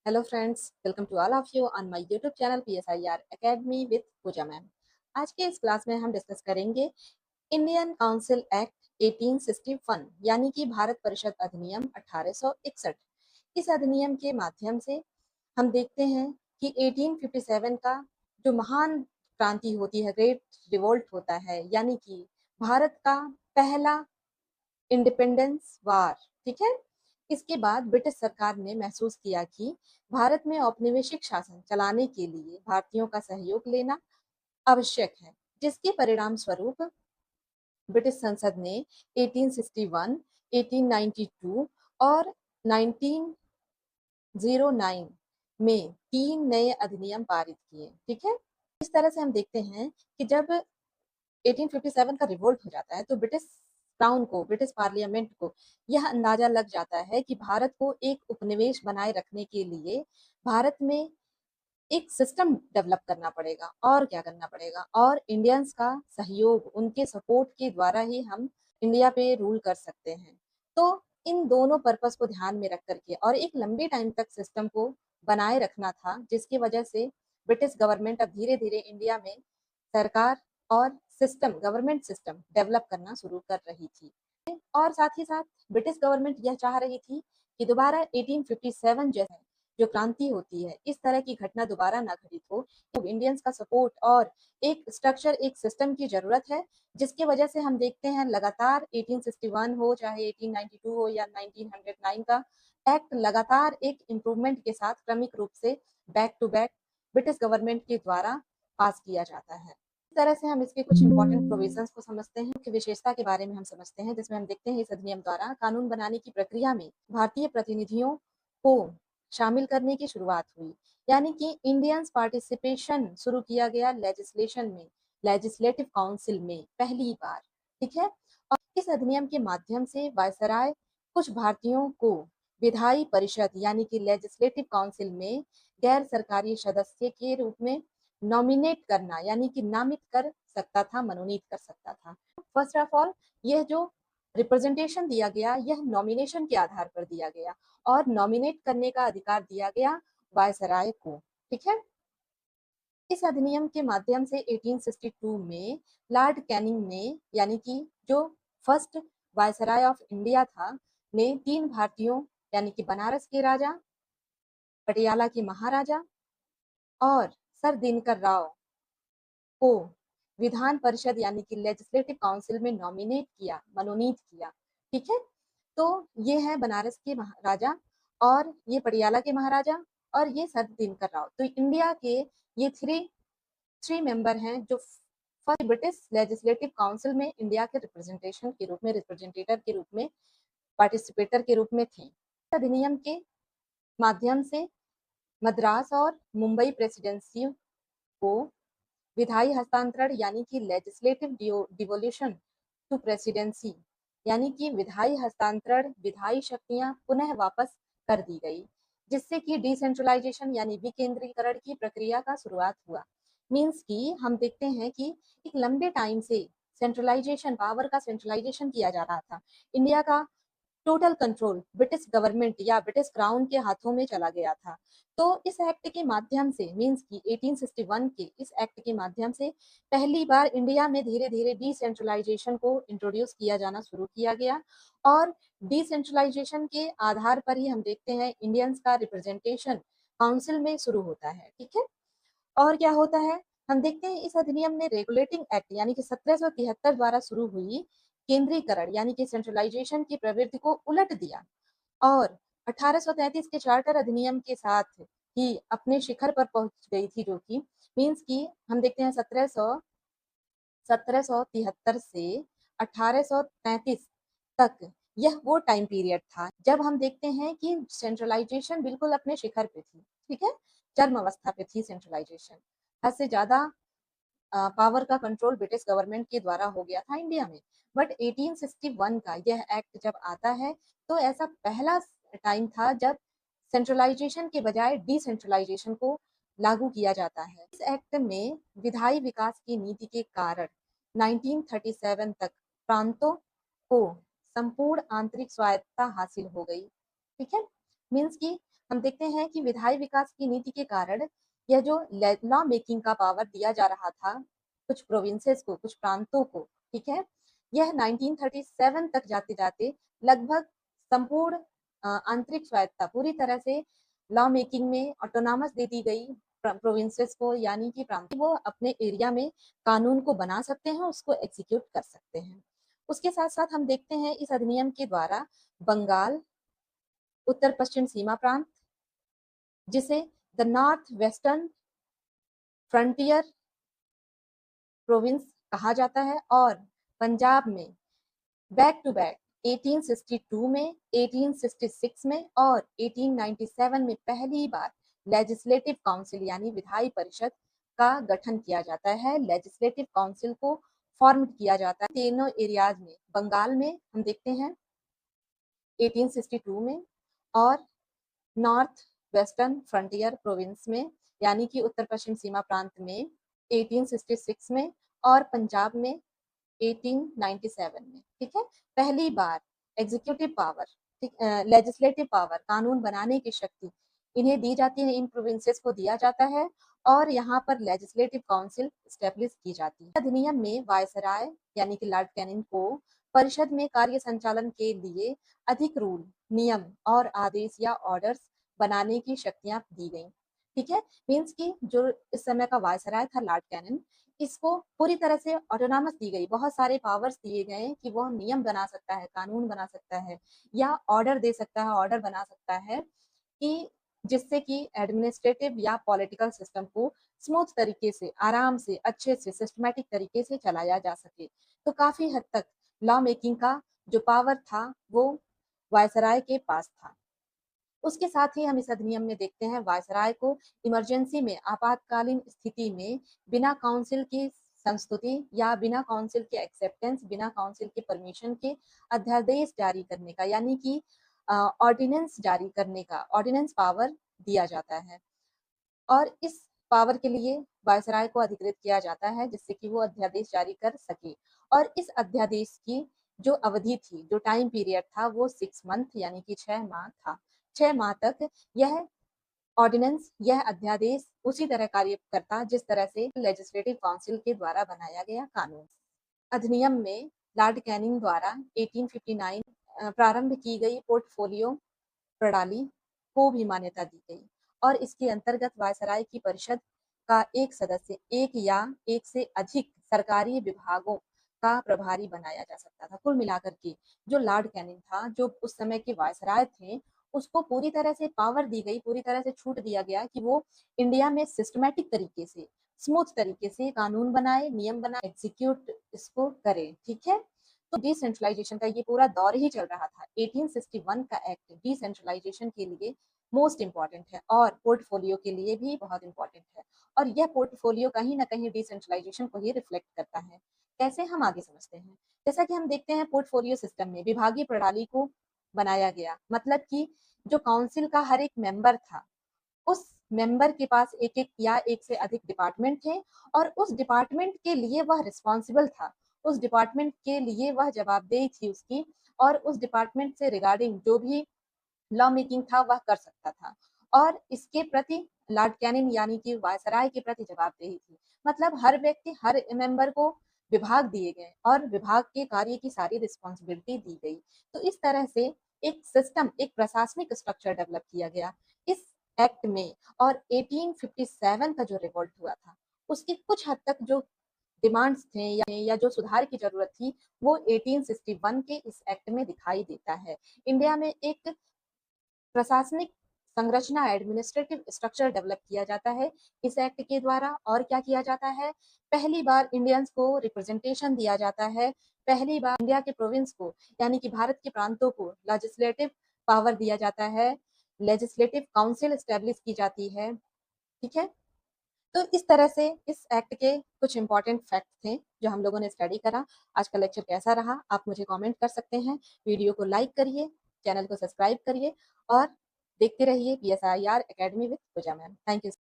Hello friends, welcome to all of you on my YouTube channel PSIR Academy with Pooja ma'am. आज के इस class में हम discuss करेंगे इंडियन काउंसिल एक्ट 1861 यानी कि भारत परिषद अधिनियम 1861। इस अधिनियम के माध्यम से हम देखते हैं कि 1857 का जो महान क्रांति होती है, ग्रेट रिवोल्ट होता है, यानी कि भारत का पहला इंडिपेंडेंस वार, ठीक है। इसके बाद ब्रिटिश सरकार ने महसूस किया कि भारत में औपनिवेशिक शासन चलाने के लिए भारतीयों का सहयोग लेना आवश्यक है, जिसके परिणाम स्वरूप ब्रिटिश संसद ने 1861, 1892 और 1909 में 3 नए अधिनियम पारित किए, ठीक है। इस तरह से हम देखते हैं कि जब 1857 का रिवोल्ट हो जाता है तो ब्रिटिश क्राउन को, ब्रिटिश पार्लियामेंट को यह अंदाजा लग जाता है कि भारत को एक उपनिवेश बनाए रखने के लिए भारत में एक सिस्टम डेवलप करना पड़ेगा। और क्या करना पड़ेगा? और इंडियंस का सहयोग, उनके सपोर्ट के द्वारा ही हम इंडिया पे रूल कर सकते हैं। तो इन दोनों पर्पस को ध्यान में रख करके और एक लंबे टाइम तक सिस्टम को बनाए रखना था, जिसकी वजह से ब्रिटिश गवर्नमेंट अब धीरे धीरे इंडिया में सरकार और सिस्टम, गवर्नमेंट सिस्टम डेवलप करना शुरू कर रही थी। और साथ ही साथ ब्रिटिश गवर्नमेंट यह चाह रही थी कि दोबारा 1857 जैसे जो क्रांति होती है, इस तरह की घटना दोबारा ना घटित हो। तो इंडियंस का सपोर्ट और एक स्ट्रक्चर, एक सिस्टम की जरूरत है, जिसकी वजह से हम देखते हैं लगातार 1861 हो चाहे 1892 हो या 1909 का एक्ट, लगातार एक इम्प्रूवमेंट के साथ क्रमिक रूप से back to back British government के द्वारा पास किया जाता है। इस तरह से हम इसके कुछ इंपॉर्टेंट प्रोविजंस को समझते हैं, मुख्य विशेषता के बारे में हम समझते हैं, जिसमें हम देखते हैं इस अधिनियम द्वारा कानून बनाने की प्रक्रिया में भारतीय प्रतिनिधियों को शामिल करने की शुरुआत हुई, यानी कि इंडियंस पार्टिसिपेशन शुरू किया गया लेजिस्लेशन में, लेजिस्लेटिव काउंसिल में पहली बार, ठीक है। और इस अधिनियम के माध्यम से वायसराय कुछ भारतीयों को विधायी परिषद यानी कि लेजिस्लेटिव काउंसिल में गैर सरकारी सदस्य के रूप में नॉमिनेट करना यानी कि नामित कर सकता था, मनोनीत कर सकता था। फर्स्ट ऑफ ऑल, यह जो रिप्रेजेंटेशन दिया गया, यह नॉमिनेशन के आधार पर दिया गया और नॉमिनेट करने का अधिकार दिया गया वायसराय को, ठीक है। इस अधिनियम के माध्यम से 1862 में लॉर्ड कैनिंग ने, यानी कि जो फर्स्ट वायसराय ऑफ इंडिया था, ने 3 भारतीयों यानी कि बनारस के राजा, पटियाला के महाराजा और सर दिनकर राव को विधान परिषद यानी कि लेजिस्लेटिव काउंसिल में नॉमिनेट किया, मनोनीत किया, ठीक है। तो ये है बनारस के महाराजा और ये पटियाला के महाराजा और ये सर दिनकर राव। तो इंडिया के ये थ्री मेंबर हैं जो फर्स्ट ब्रिटिश लेजिस्लेटिव काउंसिल में इंडिया के रिप्रेजेंटेशन के रूप में, रिप्रेजेंटेटर के रूप में, पार्टिसिपेटर के रूप में थे। अधिनियम के माध्यम से मद्रास और मुंबई प्रेसिडेंसी को विधायी हस्तांतरण यानी कि लेजिस्लेटिव डिवोल्यूशन टू प्रेसिडेंसी, यानी कि विधायी हस्तांतरण, विधायी शक्तियां पुनः वापस कर दी गई, जिससे कि डिसेंट्रलाइजेशन यानी विकेंद्रीकरण की प्रक्रिया का शुरुआत हुआ। मीन्स कि हम देखते हैं कि एक लंबे टाइम से सेंट्रलाइजेशन, पावर का सेंट्रलाइजेशन किया जा रहा था। इंडिया का टोटल कंट्रोल ब्रिटिश गवर्नमेंट या ब्रिटिश क्राउन के हाथों में चला गया था। तो इस एक्ट के माध्यम से, मीन्स की 1861 के इस एक्ट के माध्यम से पहली बार इंडिया में धीरे धीरे डिसेंट्रलाइजेशन को इंट्रोड्यूस किया जाना शुरू किया गया और डिसेंट्रलाइजेशन के आधार पर ही हम देखते हैं इंडियंस का रिप्रेजेंटेशन काउंसिल में शुरू होता है, ठीक है। और क्या होता है, हम देखते हैं इस अधिनियम ने रेगुलेटिंग एक्ट यानी कि 1773 द्वारा शुरू हुई केंद्रीकरण यानी कि सेंट्रलाइजेशन की प्रवृत्ति को उलट दिया और 1833 के चार्टर अधिनियम के साथ ही अपने शिखर पर पहुंच गई थी, जो कि मीन्स की हम देखते हैं 1773 से 1833 तक यह वो टाइम पीरियड था जब हम देखते हैं कि सेंट्रलाइजेशन बिल्कुल अपने शिखर पे थी, ठीक है, चरम अवस्था पे थी सेंट्रलाइजेशन। हद से ज्यादा पावर का कंट्रोल ब्रिटिश गवर्नमेंट के द्वारा हो गया था इंडिया में। बट 1861 का यह एक्ट जब आता है तो ऐसा पहला टाइम था जब सेंट्रलाइजेशन के बजाय डिसेंट्रलाइजेशन को लागू किया जाता है। इस एक्ट में विधायी विकास की नीति के कारण 1937 तक प्रांतों को संपूर्ण आंतरिक स्वायत्तता हासिल हो गई, ठीक है। मीन्स की हम देखते हैं कि विधायी विकास की नीति के कारण यह जो लॉ मेकिंग का पावर दिया जा रहा था कुछ प्रोविंसेस को, कुछ प्रांतों को, ठीक है, यह 1937 तक जाते जाते लगभग संपूर्ण आंतरिक स्वायत्तता पूरी तरह से लॉ मेकिंग में ऑटोनॉमस दे दी गई प्रोविंसेस को, यानी कि प्रांत वो अपने एरिया में कानून को बना सकते हैं, उसको एग्जीक्यूट कर सकते हैं। उसके साथ साथ हम देखते हैं इस अधिनियम के द्वारा बंगाल, उत्तर पश्चिम सीमा प्रांत, जिसे the north western frontier province कहा जाता है, और पंजाब में बैक टू बैक 1862 में, 1866 में और 1897 में पहली बार लेजिस्लेटिव काउंसिल यानी विधायी परिषद का गठन किया जाता है। लेजिस्लेटिव काउंसिल को फॉर्म किया जाता है तीनों एरियाज में। बंगाल में हम देखते हैं 1862 में, और नॉर्थ वेस्टर्न फ्रंटियर प्रोविंस में यानी कि उत्तर पश्चिम सीमा प्रांत में 1866 में, और पंजाब में 1897 में, ठीक है। पहली बार एग्जीक्यूटिव पावर, लेजिस्लेटिव पावर, कानून बनाने की शक्ति इन्हें दी जाती है, इन प्रोविंसेस को दिया जाता है, और यहाँ पर लेजिस्लेटिव काउंसिल स्टेब्लिश की जाती है। अधिनियम में वायसराय यानी कि लॉर्ड कैनिंग को परिषद में कार्य संचालन के लिए अधिक रूल, नियम और आदेश या ऑर्डर्स बनाने की शक्तियां दी गई, ठीक है। मीन्स की जो इस समय का वायसराय था लॉर्ड कैनिंग, इसको पूरी तरह से ऑटोनॉमस दी गई, बहुत सारे पावर्स दिए गए कि वह नियम बना सकता है, कानून बना सकता है, या ऑर्डर दे सकता है, ऑर्डर बना सकता है कि जिससे कि एडमिनिस्ट्रेटिव या पॉलिटिकल सिस्टम को स्मूथ तरीके से, आराम से, अच्छे से, सिस्टमैटिक तरीके से चलाया जा सके। तो काफी हद तक लॉ मेकिंग का जो पावर था वो वायसराय के पास था। उसके साथ ही हम इस अधिनियम में देखते हैं वायसराय को इमरजेंसी में, आपातकालीन स्थिति में बिना काउंसिल की संस्तुति या बिना काउंसिल के एक्सेप्टेंस, बिना काउंसिल के परमिशन के अध्यादेश जारी करने का यानी कि ऑर्डिनेंस जारी करने का, ऑर्डिनेंस पावर दिया जाता है, और इस पावर के लिए वायसराय को अधिकृत किया जाता है जिससे कि वो अध्यादेश जारी कर सके। और इस अध्यादेश की जो अवधि थी, जो टाइम पीरियड था, वो 6 मंथ यानी कि 6 माह था। 6 माह तक यह ऑर्डिनेंस, यह अध्यादेश उसी तरह कार्य करता जिस तरह से लेजिस्लेटिव काउंसिल के द्वारा बनाया गया कानून। अधिनियम में लॉर्ड कैनिंग द्वारा 1859 प्रारंभ की गई पोर्टफोलियो प्रणाली को भी मान्यता दी गई, और इसके अंतर्गत वायसराय की परिषद का एक सदस्य एक या एक से अधिक सरकारी विभागों का प्रभारी बनाया जा सकता था। कुल मिलाकर के जो लॉर्ड कैनिंग था, जो उस समय के वायसराय थे, उसको पूरी तरह से पावर दी गई, पूरी तरह से छूट दिया गया कि वो इंडिया में सिस्टमैटिक तरीके से, स्मूथ तरीके से कानून बनाए, नियम बनाए, एग्जीक्यूट इसको करे, ठीक है। तो डिसेंट्रलाइजेशन का ये पूरा दौर ही चल रहा था। 1861 का एक्ट डिसेंट्रलाइजेशन के लिए मोस्ट इंपॉर्टेंट है, और पोर्टफोलियो के लिए भी बहुत इंपॉर्टेंट है, और यह पोर्टफोलियो कहीं ना कहीं डिसेंट्रलाइजेशन को ही रिफ्लेक्ट करता है। कैसे, हम आगे समझते हैं। जैसा कि हम देखते हैं पोर्टफोलियो सिस्टम में विभागीय प्रणाली को बनाया गया, मतलब कि जो काउंसिल का हर एक मेंबर था, उस मेंबर के पास एक एक या एक से अधिक डिपार्टमेंट थे, और उस डिपार्टमेंट के लिए वह रिस्पॉन्सिबल था, उस डिपार्टमेंट के लिए वह जवाबदेही थी उसकी, और उस डिपार्टमेंट से रिगार्डिंग जो भी लॉ मेकिंग था वह कर सकता था, और इसके प्रति लॉर्ड कैनिंग यानी कि वायसराय के प्रति जवाबदेही थी। मतलब हर व्यक्ति, हर मेंबर को विभाग दिए गए, और विभाग के कार्य की सारी रिस्पॉन्सिबिलिटी दी गई। तो इस तरह से एक सिस्टम, एक प्रशासनिक स्ट्रक्चर डेवलप किया गया इस एक्ट में। और 1857 का जो रिवोल्ट हुआ था, उसकी कुछ हद तक जो डिमांड्स थे या जो सुधार की जरूरत थी, वो 1861 के इस एक्ट में दिखाई देता है। इंडिया में एक प्रशासनिक संरचना, एडमिनिस्ट्रेटिव स्ट्रक्चर डेवलप किया जाता है इस एक्ट के द्वारा। और क्या किया जाता है, पहली बार इंडियंस को रिप्रेजेंटेशन दिया जाता है, पहली बार इंडिया के प्रोविंस को यानी कि भारत के प्रांतों को लेजिस्लेटिव पावर दिया जाता है, लेजिस्लेटिव काउंसिल स्टेब्लिश की जाती है, ठीक है। तो इस तरह से इस एक्ट के कुछ इंपॉर्टेंट फैक्ट थे जो हम लोगों ने स्टडी करा। आज का लेक्चर कैसा रहा आप मुझे कमेंट कर सकते हैं। वीडियो को लाइक करिए, चैनल को सब्सक्राइब करिए, और देखते रहिए PSIR academy with Pooja ma'am. Thank you.